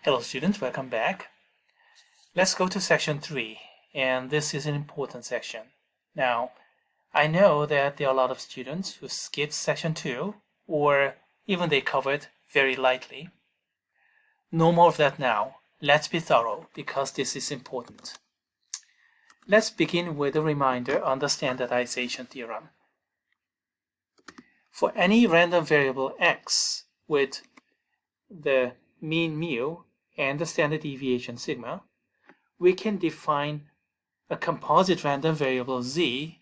Hello students, welcome back. Let's go to section 3, and this is an important section. Now, I know that there are a lot of students who skipped section 2, or even they covered very lightly. No more of that now. Let's be thorough, because this is important. Let's begin with a reminder on the standardization theorem. For any random variable x with the mean mu and the standard deviation sigma, we can define a composite random variable z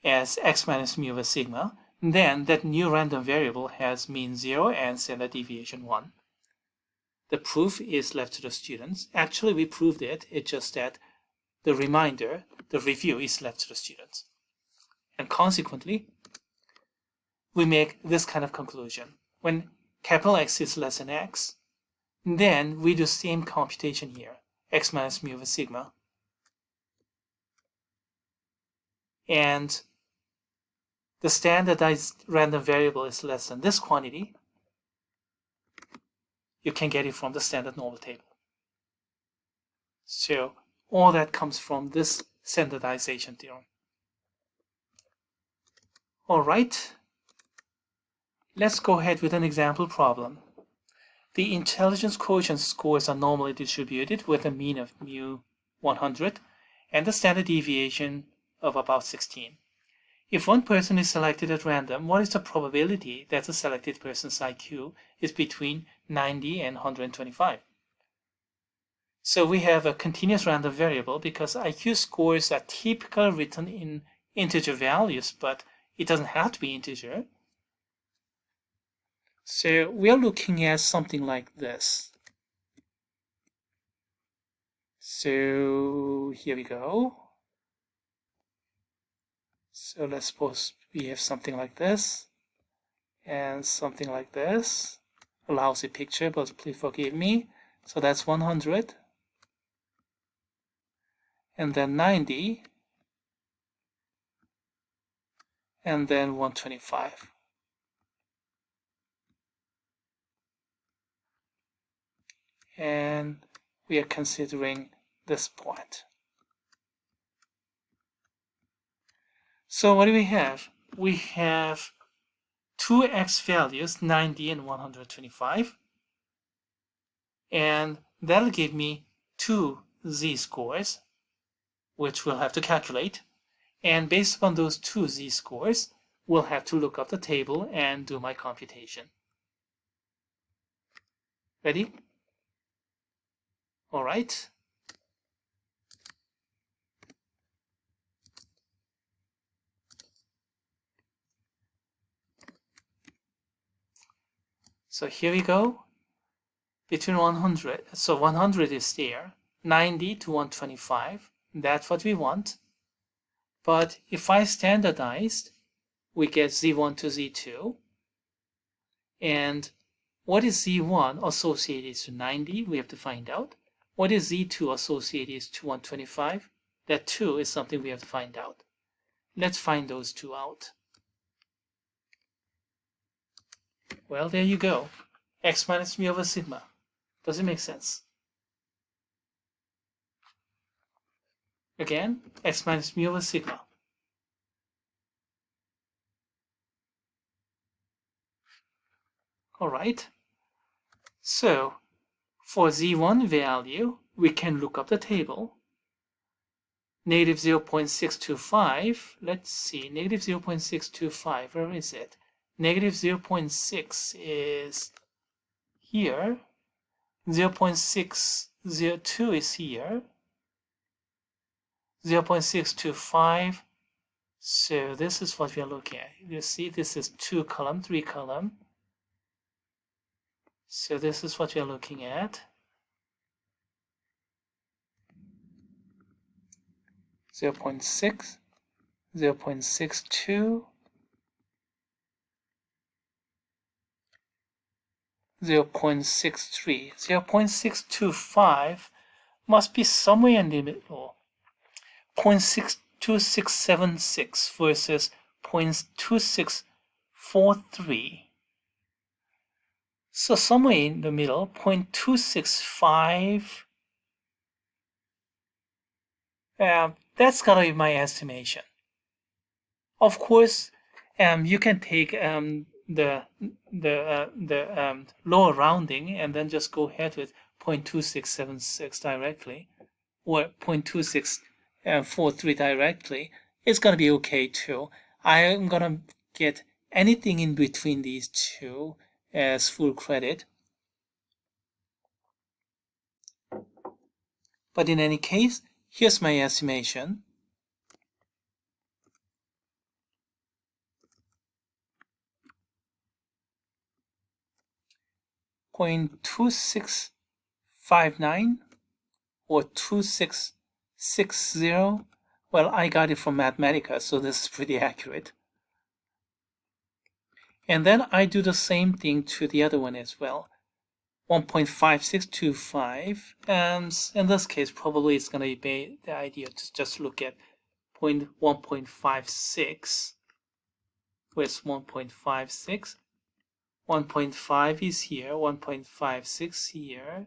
as x minus mu over sigma. Then that new random variable has mean 0 and standard deviation 1. The proof is left to the students. Actually, we proved it. It's just that the reminder, the review, is left to the students. And consequently, we make this kind of conclusion. When capital X is less than x, then we do the same computation here, x minus mu over sigma. And the standardized random variable is less than this quantity. You can get it from the standard normal table. So all that comes from this standardization theorem. All right, let's go ahead with an example problem. The intelligence quotient scores are normally distributed with a mean of mu 100 and the standard deviation of about 16. If one person is selected at random, what is the probability that the selected person's IQ is between 90 and 125? So we have a continuous random variable because IQ scores are typically written in integer values, but it doesn't have to be integer. So we are looking at something like this. So here we go. So let's suppose we have something like this and something like this. A lousy picture, but please forgive me. So that's 100 and then 90 and then 125. And we are considering this point. So what do we have? We have two x values, 90 and 125. And that'll give me two z-scores, which we'll have to calculate. And based upon those two z-scores, we'll have to look up the table and do my computation. Ready? All right. So here we go. Between 100, so 100 is there, 90 to 125, that's what we want. But if I standardized, we get z1 to z2. And what is z1 associated to 90? We have to find out. What is z2 associated to 125? That 2 is something we have to find out. Let's find those two out. Well, there you go. X minus mu over sigma. Does it make sense? Again, x minus mu over sigma. All right. So for z1 value, we can look up the table. Negative 0.625. Let's see, negative 0.625. Where is it? Negative 0.6 is here. 0.602 is here. 0.625. So this is what we are looking at. You see, this is 2 column, 3 column. So this is what we are looking at. 0.6, 0.62, 0.63. 0.625 must be somewhere in the middle. 0.62676 versus 0.2643. So somewhere in the middle, 0.265, that's gonna be my estimation. Of course, you can take the lower rounding and then just go ahead with 0.2676 directly, or 0.2643 directly. It's gonna be okay too. I'm gonna get anything in between these two as full credit. But in any case, here's my estimation. .2659 or 2660. Well, I got it from Mathematica, so this is pretty accurate. And then I do the same thing to the other one as well. 1.5625, and in this case, probably it's going to be the idea to just look at 1.56 with 1.56. 1.5 is here, 1.56 here,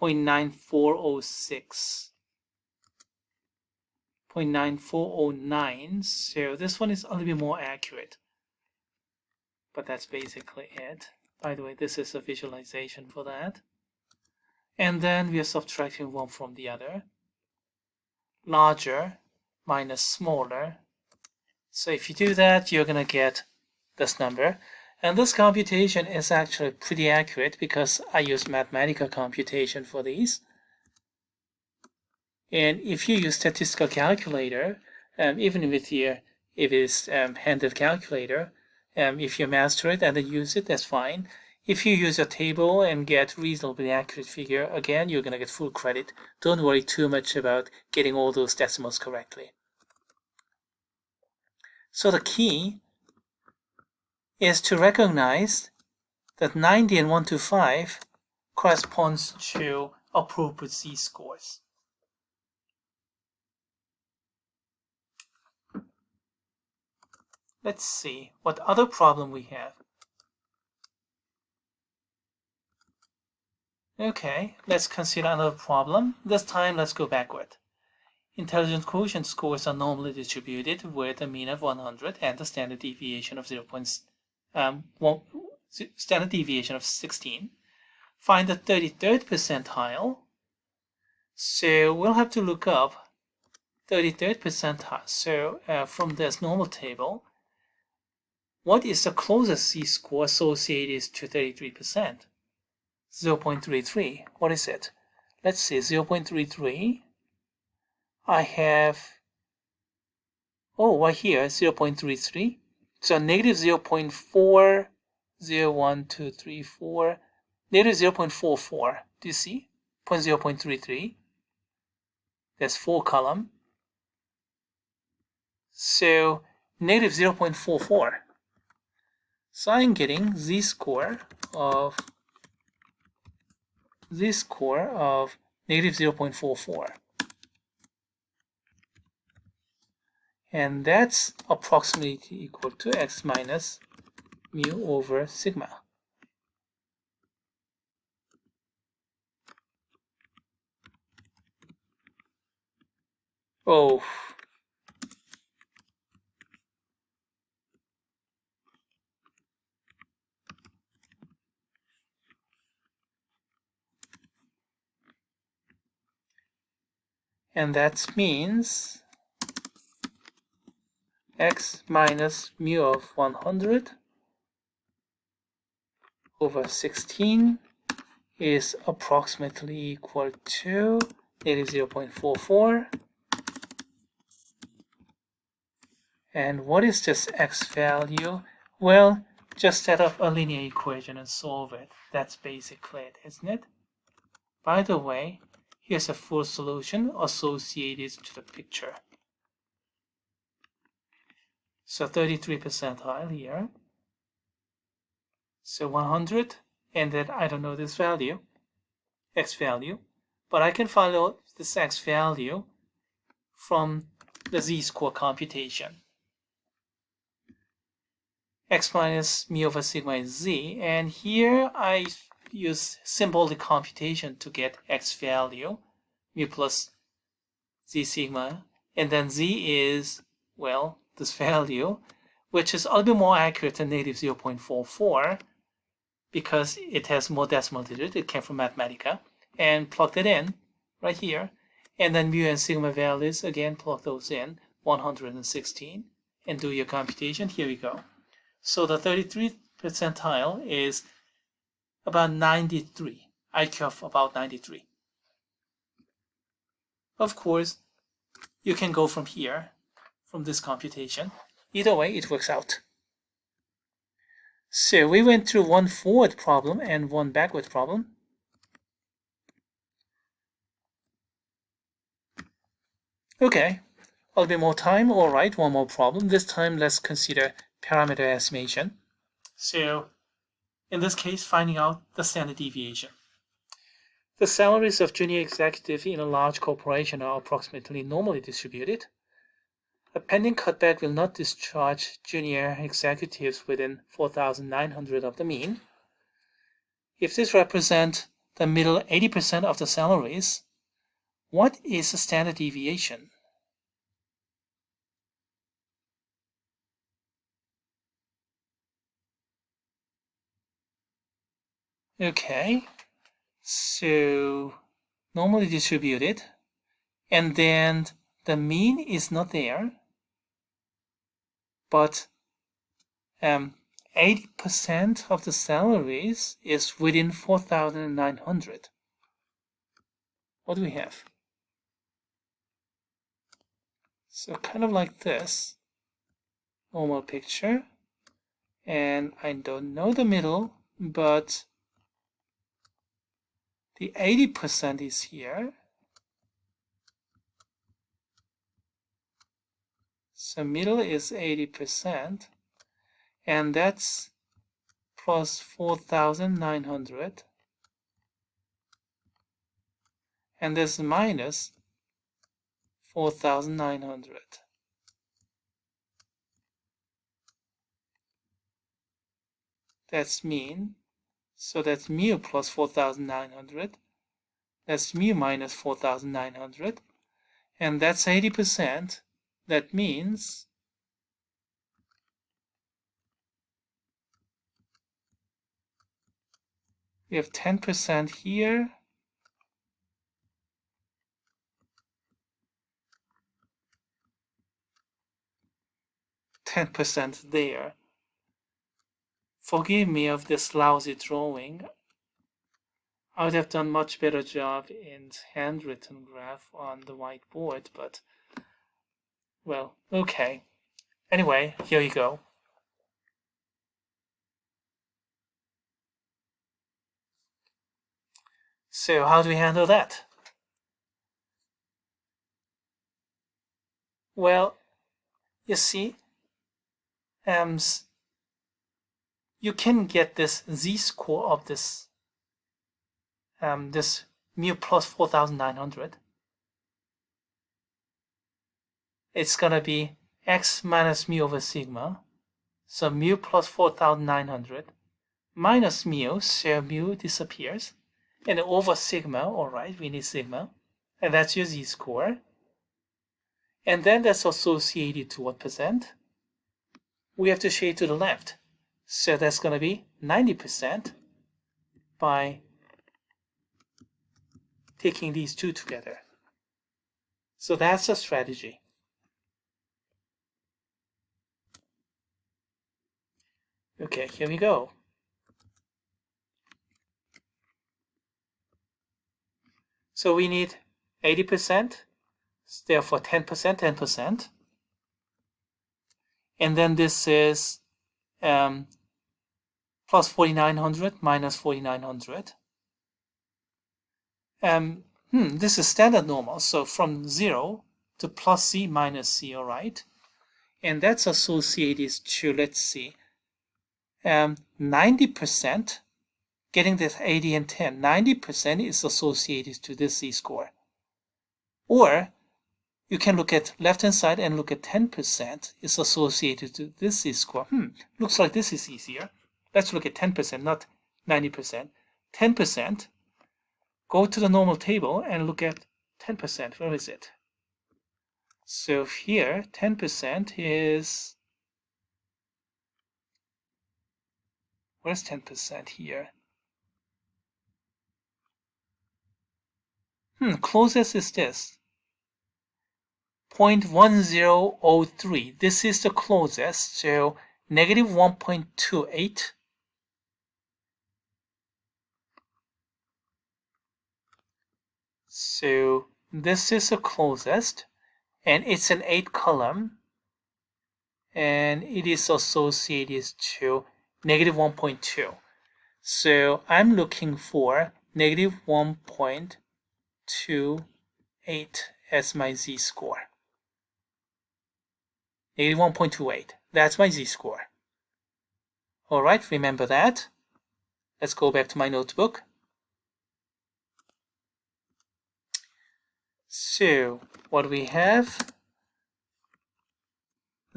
0.9406, 0.9409. So this one is a little bit more accurate, but that's basically it. By the way, this is a visualization for that. And then we are subtracting one from the other. Larger minus smaller. So if you do that, you're going to get this number. And this computation is actually pretty accurate because I use Mathematica computation for these. And if you use statistical calculator, even with your, if it's handheld calculator, if you master it and then use it, that's fine. If you use a table and get reasonably accurate figure, again, you're going to get full credit. Don't worry too much about getting all those decimals correctly. So the key is to recognize that 90 and 125 corresponds to appropriate z-scores. Let's see what other problem we have. Okay, let's consider another problem. This time, let's go backward. Intelligence quotient scores are normally distributed with a mean of 100 and a standard deviation of 16. Find the 33rd percentile. So we'll have to look up 33rd percentile. So from this normal table, what is the closest z-score associated to 33%? 0.33. What is it? Let's see, 0.33. I have, right here, 0.33. So negative 0.4, 0, 1, 2, 3, 4, negative 0.44. Do you see? 0.33. That's 4 column. So negative 0.44. So I'm getting z-score of negative 0.44. And that's approximately equal to x minus mu over sigma. Oh. And that means x minus mu of 100 over 16 is approximately equal to negative 0.44. And what is this x value? Well, just set up a linear equation and solve it. That's basically it, isn't it? By the way, here's a full solution associated to the picture. So 33 percentile here. So 100, and then I don't know this value, x value, but I can find out this x value from the z-score computation. x minus mu over sigma is z, and here I use symbolic computation to get x value, mu plus z sigma, and then z is, well, this value, which is a little bit more accurate than negative 0.44 because it has more decimal digits. It came from Mathematica, and plug it in right here, and then mu and sigma values, again, plug those in, 116, and do your computation. Here we go. So the 33th percentile is about 93, IQ of about 93. Of course, you can go from here, from this computation. Either way, it works out. So we went through one forward problem and one backward problem. Okay, a little bit more time. All right, one more problem. This time, let's consider parameter estimation. So in this case, finding out the standard deviation. The salaries of junior executives in a large corporation are approximately normally distributed. A pending cutback will not discharge junior executives within 4,900 of the mean. If this represents the middle 80% of the salaries, what is the standard deviation? Okay, so normally distributed, and then the mean is not there, but 80% of the salaries is within 4,900. What do we have? So kind of like this, normal picture, and I don't know the middle, but the 80% is here. So middle is 80%, and that's plus 4,900, and this minus 4,900. That's mean. So that's mu plus 4,900. That's mu minus 4,900. And that's 80%. That means we have 10% here. 10% there. Forgive me of this lousy drawing. I would have done much better job in handwritten graph on the whiteboard, but, well, okay. Anyway, here you go. So how do we handle that? Well, you see, you can get this z-score of this this mu plus 4,900. It's gonna be x minus mu over sigma. So mu plus 4,900 minus mu, so mu disappears, and over sigma. All right, we need sigma, and that's your z-score. And then that's associated to what percent? We have to shade to the left. So that's going to be 90% by taking these two together. So that's a strategy. Okay, here we go. So we need 80%, therefore 10%, 10%. And then this is plus 4,900 minus 4,900. This is standard normal, so from 0 to plus c minus c, all right? And that's associated to, let's see, 90%, getting this 80 and 10, 90% is associated to this z-score. Or you can look at left-hand side and look at 10% is associated to this z-score. Looks like this is easier. Let's look at 10%, not 90%. 10%, go to the normal table and look at 10%. Where is it? So here, 10% is, where's 10% here? Closest is this. 0.1003. This is the closest, so negative 1.28. So this is the closest, and it's an 8 column, and it is associated to negative 1.2. So I'm looking for negative 1.28 as my z-score. Negative 1.28. That's my z-score. All right, remember that. Let's go back to my notebook. So what we have,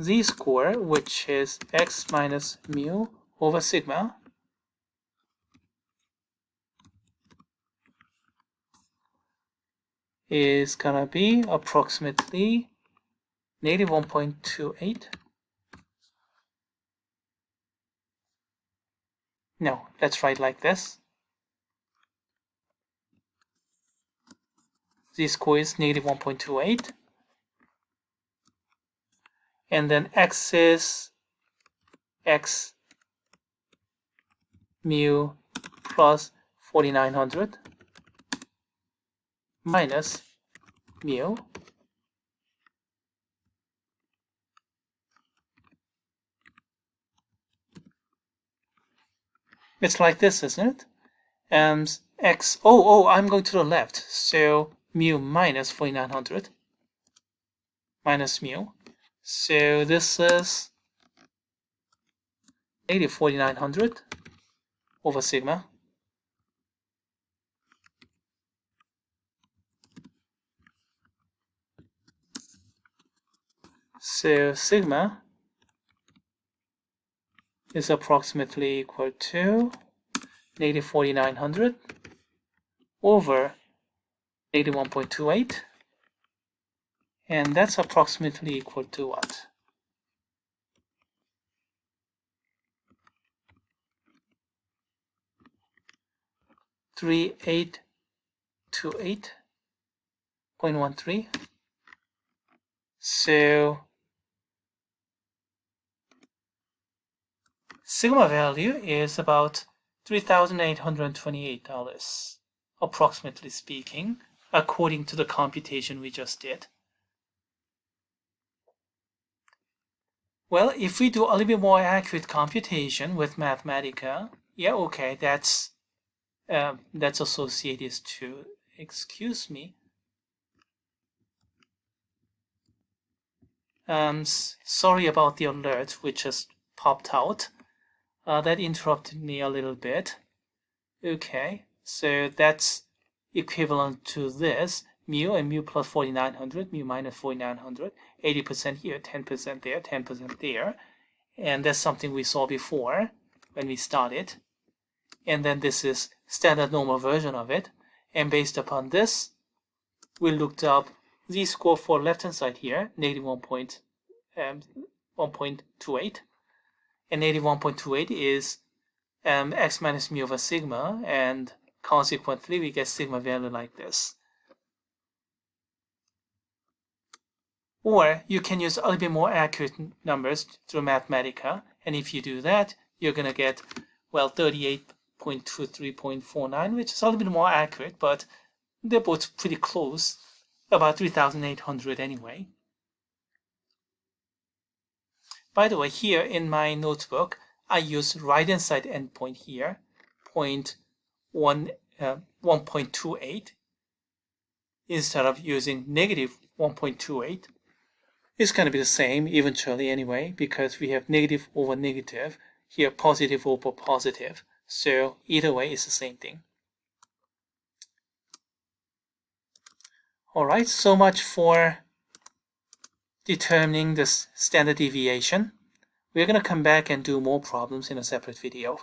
z-score, which is x minus mu over sigma, is gonna be approximately negative 1.28. No, let's write like this. Z-score is negative 1.28. And then x is x mu plus 4900 minus mu it's like this, isn't it? I'm going to the left, so mu minus 4900 minus mu, so this is negative 4900 over sigma. So sigma is approximately equal to negative 4900 over negative 1.28, and that's approximately equal to what? $3828.13. So sigma value is about $3,828, approximately speaking, according to the computation we just did. Well, if we do a little bit more accurate computation with Mathematica, yeah, okay, that's associated to, excuse me. Sorry about the alert which just popped out. That interrupted me a little bit. Okay, so that's equivalent to this, mu and mu plus 4900, mu minus 4900, 80% here, 10% there, 10% there. And that's something we saw before when we started. And then this is standard normal version of it. And based upon this, we looked up z-score for left-hand side here, negative 1.28. And negative 1.28 is x minus mu over sigma, and consequently we get sigma value like this. Or you can use a little bit more accurate numbers through Mathematica, and if you do that, you're going to get, well, 38.23.49, which is a little bit more accurate, but they're both pretty close, about 3,800 anyway. By the way, here in my notebook, I use right-hand side endpoint here, 1.28, instead of using negative 1.28. It's going to be the same eventually anyway, because we have negative over negative, here positive over positive. So either way, it's the same thing. All right, so much for determining the standard deviation. We're going to come back and do more problems in a separate video.